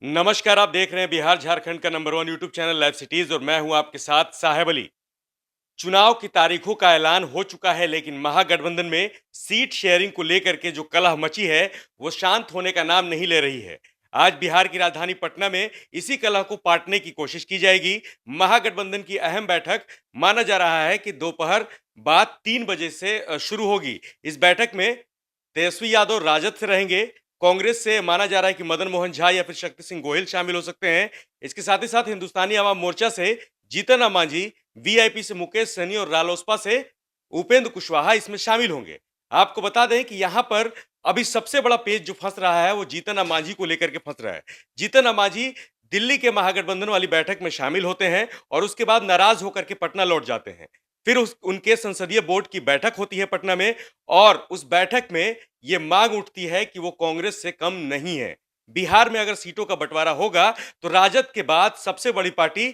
नमस्कार, आप देख रहे हैं बिहार झारखंड का number one YouTube channel live cities और मैं हूं आपके साथ साहेब अली। चुनाव की तारीखों का ऐलान हो चुका है, लेकिन महागठबंधन में सीट शेयरिंग को लेकर के जो कलह मची है वो शांत होने का नाम नहीं ले रही है। आज बिहार की राजधानी पटना में इसी कलह को पाटने की कोशिश की जाएगी। महागठबंधन की अहम बैठक माना जा रहा है कि दोपहर बाद 3 बजे से शुरू होगी। इस बैठक में तेजस्वी यादव राजद से रहेंगे। कांग्रेस से माना जा रहा है कि मदन मोहन झा या फिर शक्ति सिंह गोहिल शामिल हो सकते हैं। इसके साथ ही साथ हिंदुस्तानी आवाम मोर्चा से जीतन राम मांझी, वीआईपी से मुकेश सहनी और रालोसपा से उपेंद्र कुशवाहा इसमें शामिल होंगे। आपको बता दें कि यहां पर अभी सबसे बड़ा पेच जो फंस रहा है वो जीतन राम मांझी को लेकर के फंस रहा है। जीतन राम मांझी दिल्ली के महागठबंधन वाली बैठक में शामिल होते हैं और उसके बाद नाराज होकर के पटना लौट जाते हैं। फिर उनके संसदीय बोर्ड की बैठक होती है पटना में और उस बैठक में ये मांग उठती है कि वो कांग्रेस से कम नहीं है। बिहार में अगर सीटों का बंटवारा होगा तो राजद के बाद सबसे बड़ी पार्टी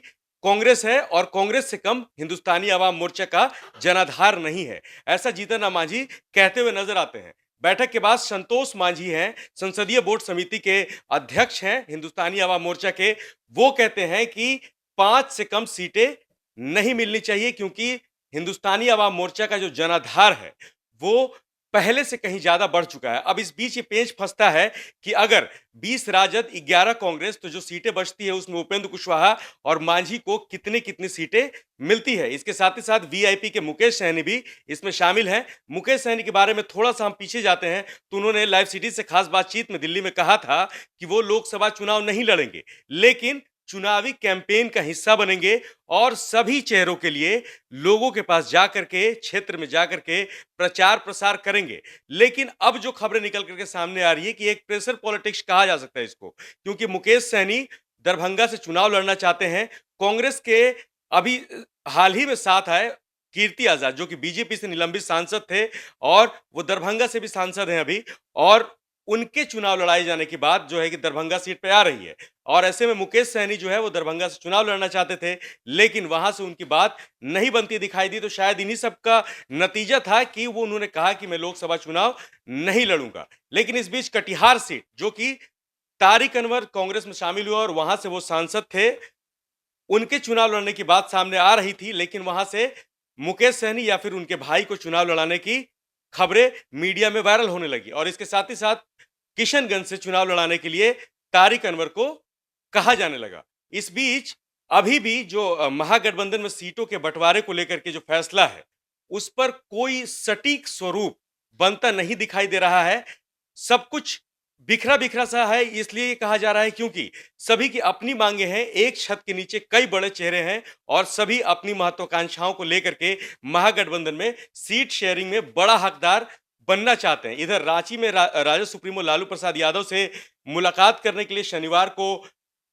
कांग्रेस है और कांग्रेस से कम हिंदुस्तानी आवाम मोर्चा का जनाधार नहीं है। ऐसा जीतन राम मांझी कहते हुए नजर आते हैं। बैठक के बाद संतोष मांझी हैं, संसदीय बोर्ड समिति के अध्यक्ष हैं हिंदुस्तानी आवाम मोर्चा के। वो कहते हैं कि 5 से कम सीटें नहीं मिलनी चाहिए, क्योंकि हिंदुस्तानी आवाम मोर्चा का जो जनाधार है वो पहले से कहीं ज्यादा बढ़ चुका है। अब इस बीच ये पेच फंसता है कि अगर 20 राजद 11 कांग्रेस, तो जो सीटें बचती है उसमें उपेंद्र कुशवाहा और मांझी को कितनी कितनी सीटें मिलती है। इसके साथ ही साथ वीआईपी के मुकेश सहनी भी इसमें शामिल हैं। मुकेश सहनी के बारे में थोड़ा सा हम पीछे जाते हैं तो उन्होंने लाइव सिटी से खास बातचीत में दिल्ली में कहा था कि वो लोकसभा चुनाव नहीं लड़ेंगे, लेकिन चुनावी कैंपेन का हिस्सा बनेंगे और सभी चेहरों के लिए लोगों के पास जाकर के, क्षेत्र में जाकर के प्रचार प्रसार करेंगे। लेकिन अब जो खबरें निकल करके सामने आ रही है कि एक प्रेशर पॉलिटिक्स कहा जा सकता है इसको, क्योंकि मुकेश सहनी दरभंगा से चुनाव लड़ना चाहते हैं। कांग्रेस के अभी हाल ही में साथ आए कीर्ति आजाद, जो कि बीजेपी से निलंबित सांसद थे और वो दरभंगा से भी सांसद हैं अभी, और उनके चुनाव लड़ाए जाने के बाद जो है कि दरभंगा सीट पे आ रही है। और ऐसे में मुकेश सहनी जो है वो दरभंगा से चुनाव लड़ना चाहते थे, लेकिन वहां से उनकी बात नहीं बनती दिखाई दी। तो शायद इन्हीं सब का नतीजा था कि वो उन्होंने कहा कि मैं लोकसभा चुनाव नहीं लड़ूंगा। लेकिन इस बीच कटिहार सीट, जो कि तारिक अनवर कांग्रेस में शामिल हुआ और वहां से वो सांसद थे, उनके चुनाव लड़ने की बात सामने आ रही थी, लेकिन वहां से मुकेश सहनी या फिर उनके भाई को चुनाव लड़ाने की खबरें मीडिया में वायरल होने लगी। और इसके साथ ही साथ किशनगंज से चुनाव लड़ाने के लिए तारिक अनवर को कहा जाने लगा। इस बीच अभी भी जो महागठबंधन में सीटों के बंटवारे को लेकर के जो फैसला है उस पर कोई सटीक स्वरूप बनता नहीं दिखाई दे रहा है। सब कुछ बिखरा बिखरा सा है, इसलिए ये कहा जा रहा है क्योंकि सभी की अपनी मांगे हैं। एक छत के नीचे कई बड़े चेहरे हैं और सभी अपनी महत्वाकांक्षाओं को लेकर के महागठबंधन में सीट शेयरिंग में बड़ा हकदार बनना चाहते हैं। इधर रांची में राजद सुप्रीमो लालू प्रसाद यादव से मुलाकात करने के लिए शनिवार को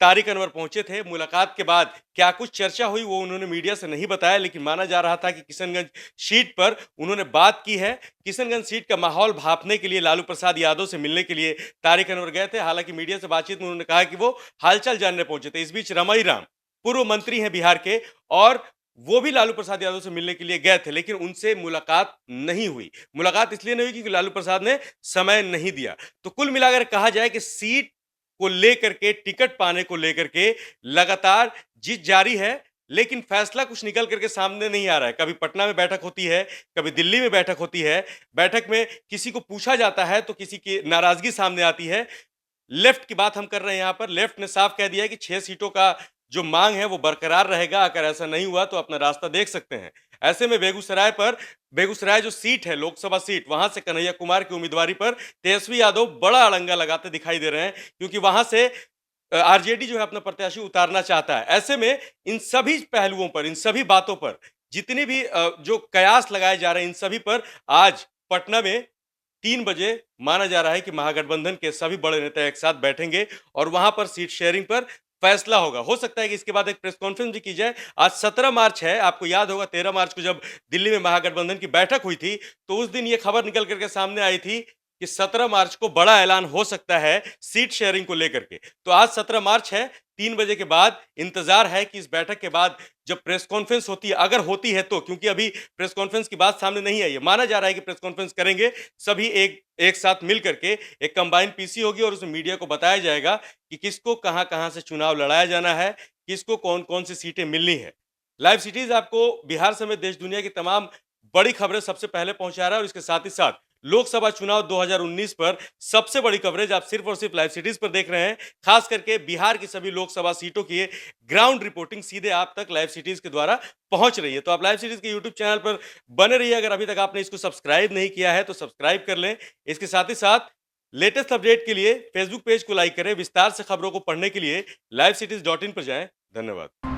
तारिक अनवर पहुंचे थे। मुलाकात के बाद क्या कुछ चर्चा हुई वो उन्होंने मीडिया से नहीं बताया, लेकिन माना जा रहा था कि किशनगंज सीट पर उन्होंने बात की है। किशनगंज सीट का माहौल भांपने के लिए लालू प्रसाद यादव से मिलने के लिए तारिक अनवर गए थे। हालांकि मीडिया से बातचीत में उन्होंने कहा कि वो हालचाल जानने पहुंचे थे। इस बीच रमई राम पूर्व मंत्री हैं बिहार के और वो भी लालू प्रसाद यादव से मिलने के लिए गए थे, लेकिन उनसे मुलाकात नहीं हुई। मुलाकात इसलिए नहीं हुई क्योंकि लालू प्रसाद ने समय नहीं दिया। तो कुल मिलाकर कहा जाए कि सीट को लेकर के, टिकट पाने को लेकर के लगातार जीत जारी है, लेकिन फैसला कुछ निकल करके सामने नहीं आ रहा है। कभी पटना में बैठक होती है, कभी दिल्ली में बैठक होती है। बैठक में किसी को पूछा जाता है तो किसी की नाराजगी सामने आती है। लेफ्ट की बात हम कर रहे हैं यहाँ पर। लेफ्ट ने साफ कह दिया है कि 6 सीटों का जो मांग है वो बरकरार रहेगा। अगर ऐसा नहीं हुआ तो अपना रास्ता देख सकते हैं। ऐसे में बेगूसराय जो सीट है, लोकसभा सीट, वहां से कन्हैया कुमार की उम्मीदवारी पर तेजस्वी यादव बड़ा अड़ंगा लगाते दिखाई दे रहे हैं, क्योंकि वहां से आरजेडी जो है अपना प्रत्याशी उतारना चाहता है। ऐसे में इन सभी पहलुओं पर, इन सभी बातों पर, जितनी भी जो कयास लगाए जा रहे हैं, इन सभी पर आज पटना में 3 बजे माना जा रहा है कि महागठबंधन के सभी बड़े नेता एक साथ बैठेंगे और वहां पर सीट शेयरिंग पर फैसला होगा। हो सकता है कि इसके बाद एक प्रेस कॉन्फ्रेंस भी की जाए। आज 17 मार्च है। आपको याद होगा 13 मार्च को जब दिल्ली में महागठबंधन की बैठक हुई थी तो उस दिन ये खबर निकल करके सामने आई थी कि 17 मार्च को बड़ा ऐलान हो सकता है सीट शेयरिंग को लेकर के। तो आज 17 मार्च है, 3 बजे के बाद इंतजार है कि इस बैठक के बाद जब प्रेस कॉन्फ्रेंस होती है, अगर होती है तो, क्योंकि अभी प्रेस कॉन्फ्रेंस की बात सामने नहीं आई है, माना जा रहा है कि प्रेस कॉन्फ्रेंस करेंगे सभी एक साथ मिल करके, एक कंबाइंड पीसी होगी और उसमें मीडिया को बताया जाएगा कि किसको कहां कहां से चुनाव लड़ाया जाना है, किसको कौन कौन सी सीटें मिलनी है। लाइव सिटीज आपको बिहार समेत देश दुनिया की तमाम बड़ी खबरें सबसे पहले पहुंचा रहा है और इसके साथ ही साथ लोकसभा चुनाव 2019 पर सबसे बड़ी कवरेज आप सिर्फ और सिर्फ लाइव सिटीज पर देख रहे हैं। खास करके बिहार की सभी लोकसभा सीटों की ग्राउंड रिपोर्टिंग सीधे आप तक लाइव सिटीज के द्वारा पहुंच रही है। तो आप लाइव सिटीज के यूट्यूब चैनल पर बने रहिए। अगर अभी तक आपने इसको सब्सक्राइब नहीं किया है तो सब्सक्राइब कर लें। इसके साथ ही साथ लेटेस्ट अपडेट के लिए फेसबुक पेज को लाइक करें। विस्तार से खबरों को पढ़ने के लिए livecities.in पर जाएं। धन्यवाद।